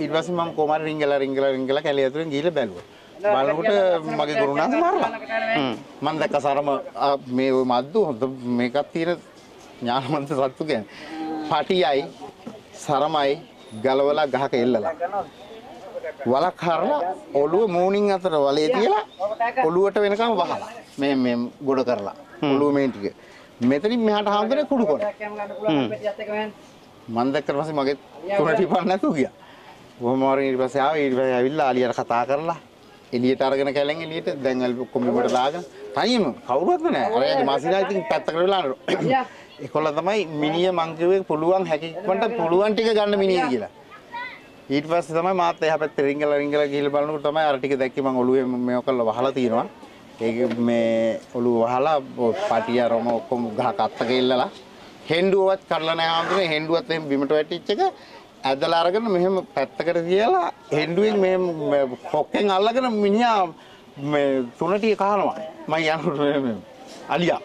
ඊට පස්සේ මම කොමාර රිංගලා කැලේ ඇතුලෙන් ගිහිල්ලා බැලුවා. බලනකොට මගේ ගුරුනාන්ද මරලා. මම දැක්ක සරම මේ මද්දු හොඳ මේකක් තියෙන ඥානවන්ත සත්තු කියන්නේ. පටියයි සරමයි ගලවලා ගහක එල්ලලා. වලක් හරලා ඔළුව මූණින් අතර වලේ තියලා ඔළුවට වෙනකම් වහලා. මේ ගොඩ කරලා. ඔළුව මේ ටික. මෙතනින් මෙහාට හාමුදුරනේ කුඩු කරා. මම දැක්කට පස්සේ මගේ තුන ටිපක් නැතුව ගියා. කොහොම හරි ඊට පස්සේ ආවා. ඊට පස්සේ ඇවිල්ලා ආලියට කතා කරලා එළියට අරගෙන කැලෙන් එළියට දැන් ඔක්කොම ඉබට දාගෙන තනියම කවුරුවත් නැහැ. අර යාගේ මාසිනා ඉතින් පැත්තකට වෙලා අනනවා. ඒකොල්ල තමයි මිනිය මං කිව්වේ පුළුවන් හැකියකට පුළුවන් ටික ගන්න මිනිහ කියලා. ඊට පස්සේ තමයි මාත් එහා පැත්තේ රිංගලා ගිහිල්ලා බලනකොට තමයි අර ටික දැක්කේ මං ඔළුවේ මේක කරලා වහලා තියෙනවා. ඒක මේ ඔළුව වහලා පටිය රොම ඔක්කොම ගහක අත්තක ඉල්ලලා හෙන්ඩුවවත් කඩලා නැහැ ආන්දරේ හෙන්ඩුවත් එහෙම බිමට වැටිච්ච එක ඇදලා අරගෙන මෙහෙම පැත්තකට තියලා හෙන්ඩුවෙන් මෙහෙම කොක්කෙන් අල්ලගෙන මිනිහා මේ තුනටිය කහනවා මම යනකොට අලියා